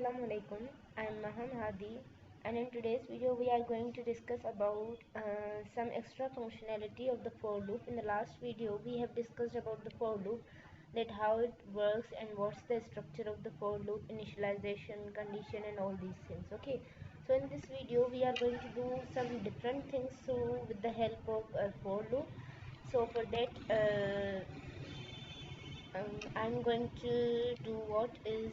Assalamualaikum. I am Maham Hadi, and in today's video we are going to discuss about some extra functionality of the for loop. In the last video we have discussed about the for loop, that how it works and what's the structure of the for loop, initialization, condition and all these things. Okay, so in this video we are going to do some different things with the help of a for loop. So for that I'm going to do what is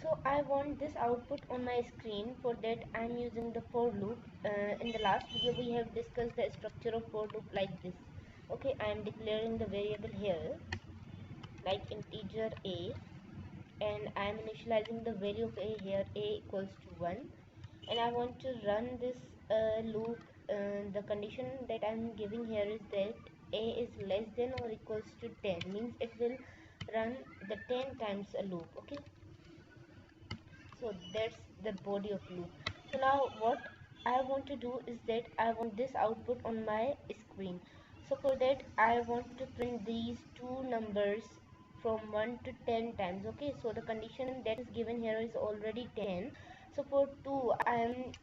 so I want this output on my screen. For that I'm using the for loop. In the last video we have discussed the structure of for loop like this. Okay, I am declaring the variable here like integer a, and I am initializing the value of a here, a equals to 1, and I want to run this loop. The condition that I am giving here is that a is less than or equals to 10, means it will run the 10 times a loop. Okay, so that's the body of loop. So now what I want to do is that I want this output on my screen. So for that I want to print these two numbers from 1 to 10 times. Okay, so the condition that is given here is already 10. So for 2 I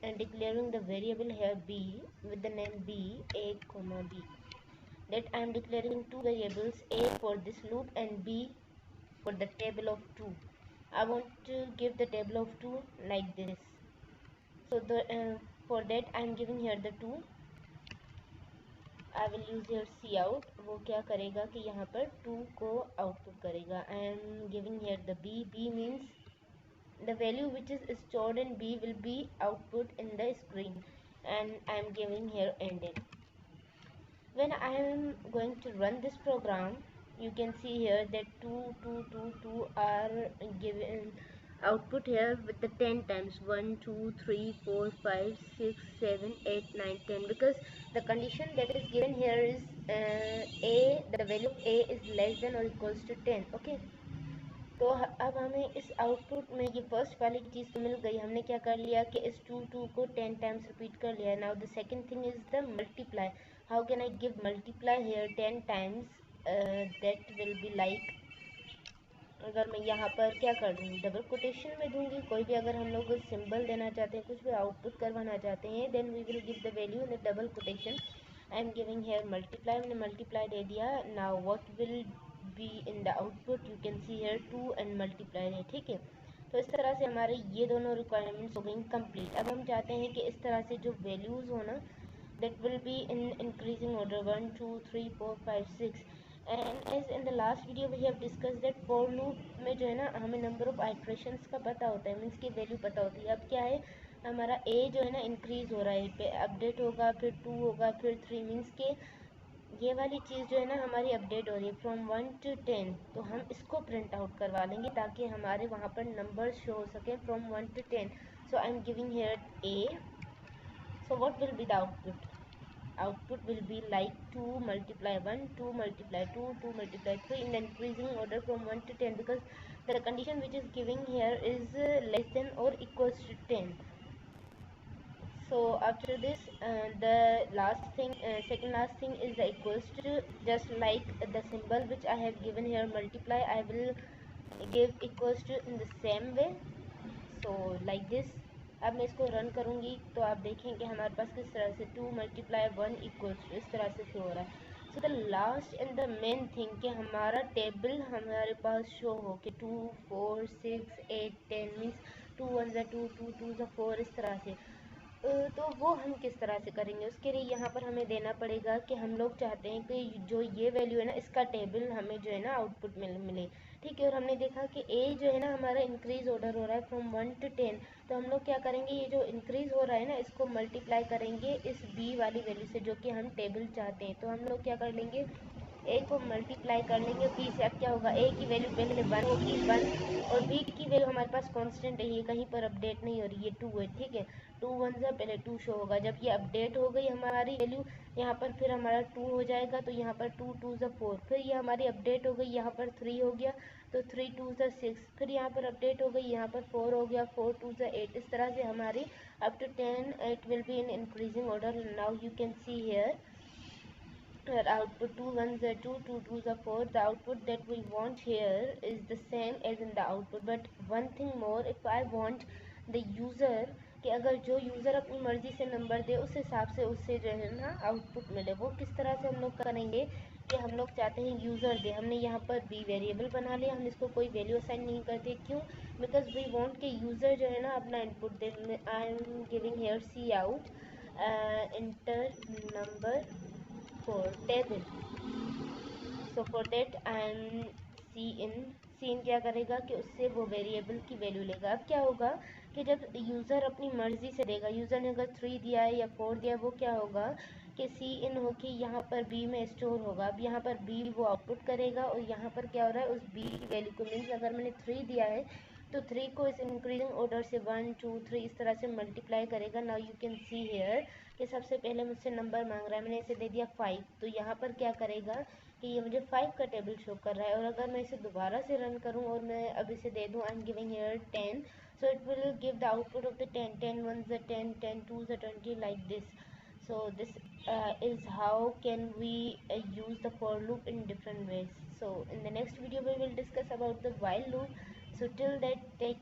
am declaring the variable here b with the name b, a comma b. That I am declaring two variables, a for this loop and b for the table of 2. I want to give the table of 2 like this. So for that I am giving here the 2. I will use here cout. वो क्या करेगा कि यहाँ पर 2 को output करेगा. I am giving here the b means the value which is stored in b will be output in the screen, and I am giving here ended. When I am going to run this program, you can see here that 2 are given output here with the 10 times 1 2 3 4 5 6 7 8 9 10, because the condition that is given here is a, the value of a is less than or equals to 10. Okay, तो अब हमें इस output में ये first वाली चीज़ तो मिल गई. हमने क्या कर लिया कि इस 2 को 10 टाइम्स रिपीट कर लिया. Now the second thing is the multiply. How can I give multiply here 10 times? That will be like, अगर मैं यहाँ पर क्या कर दूँ, डबल कोटेशन में दूंगी. कोई भी अगर हम लोग सिंबल देना चाहते हैं, कुछ भी आउटपुट करवाना चाहते हैं, then we will give the value in the double quotation. I am giving here multiply. मैंने मल्टीप्लाई दे दिया. Now what will be in the output, you can see here 2 and multiply है. ठीक है, तो इस तरह से हमारे ये दोनों रिक्वायरमेंट्स हो गई कंप्लीट. अब हम चाहते हैं कि इस तरह से जो वैल्यूज़ हो ना, that will be in increasing order 1 2 3 4 5 6. and as in the last video we have discussed that for loop में जो है ना हमें नंबर ऑफ आइट्रेशंस का पता होता है, मीन्स की वैल्यू पता होती है. अब क्या है, हमारा a जो है ना इंक्रीज हो रहा है, पे अपडेट होगा, फिर 2 होगा, फिर 3, मीन्स के ये वाली चीज़ जो है ना हमारी अपडेट हो रही है फ्रॉम 1 to 10. तो हम इसको प्रिंट आउट करवा लेंगे ताकि हमारे वहाँ पर नंबर शो हो सके from 1 to 10. So I am giving here a. So what will be the output? Output will be like 2 multiply 1, 2 multiply 2, 2 multiply 3 in the increasing order from 1 to 10, because the condition which is giving here is less than or equals to 10. So after this the last thing, second last thing is the equals to. Just like the symbol which I have given here multiply, I will give equals to in the same way. So like this. अब मैं इसको run करूँगी तो आप देखेंगे हमारे पास किस तरह से 2 मल्टीप्लाई 1 इक्वल्स टू इस तरह से शो हो रहा है. So the last and the main thing कि हमारा टेबल हमारे पास शो हो कि 2 4 6 8 10 मीन्स 2 1 2 2 2 4 इस तरह से. तो वो हम किस तरह से करेंगे, उसके लिए यहाँ पर हमें देना पड़ेगा कि हम लोग चाहते हैं कि जो ये वैल्यू है ना इसका टेबल हमें जो है ना आउटपुट में मिले. ठीक है, और हमने देखा कि ए जो है ना हमारा इंक्रीज ऑर्डर हो रहा है फ्रॉम 1 to 10. तो हम लोग क्या करेंगे, ये जो इंक्रीज हो रहा है ना इसको मल्टीप्लाई करेंगे इस बी वाली वैल्यू से जो कि हम टेबल चाहते हैं. तो हम लोग क्या कर लेंगे, ए को मल्टीप्लाई कर लेंगे बी से। अब क्या होगा, ए की वैल्यू पहले 1 होगी 1, और बी की वैल्यू हमारे पास कांस्टेंट है, ये कहीं पर अपडेट नहीं हो रही है, 2 है, ठीक है। 2 1 से पहले 2 शो होगा। जब ये अपडेट हो गई हमारी वैल्यू यहाँ पर, फिर हमारा 2 हो जाएगा, तो यहाँ पर 2 2 से 4, फिर ये हमारी अपडेट हो गई, यहाँ पर 3 हो गया, तो 3 2 से 6, फिर यहाँ पर अपडेट हो गई, यहाँ पर 4 हो गया, 4 2 से 8। इस तरह से हमारी up to 10 it will be in increasing order. Now you can see here output 2 1s are 2, 2 2s are 4. The output that we want here is the same as in the output, but one thing more, if I want the user कि अगर जो user अपनी मर्ज़ी से number दे उस हिसाब से उससे जो है ना आउटपुट मिले, वो किस तरह से हम लोग करेंगे कि हम लोग चाहते हैं यूज़र दे। हमने यहाँ पर बी वेरिएबल बना लिया, हम इसको कोई वैल्यू असाइन नहीं करते, क्यों? बिकॉज वी वांट कि यूज़र जो है ना अपना इनपुट दे। I am giving here cout enter number for table. So for that and cin क्या करेगा कि उससे वो वेरिएबल की वैल्यू लेगा। अब क्या होगा कि जब यूज़र अपनी मर्ज़ी से देगा, यूज़र ने अगर 3 दिया है या 4 दिया है, वो क्या होगा कि सी इन होके यहाँ पर बी में स्टोर होगा। अब यहाँ पर बी वो आउटपुट करेगा, और यहाँ पर क्या हो रहा है, उस बी की वैल्यू को, मीन्स अगर मैंने 3 दिया है तो 3 को इस इंक्रीजिंग ऑर्डर से 1 2 3 इस तरह से मल्टीप्लाई करेगा। Now you can see here कि सबसे पहले मुझसे नंबर मांग रहा है, मैंने इसे दे दिया 5, तो यहाँ पर क्या करेगा कि ये मुझे 5 का टेबल शो कर रहा है। और अगर मैं इसे दोबारा से रन करूँ और मैं अब इसे दे दूँ आई am giving here 10, so it will give the output of the 10, 10 1s are 10, 10 2s are 20, like this. So this is how can we use the for loop in different ways. So in the next video we will discuss about the while loop. So till that, take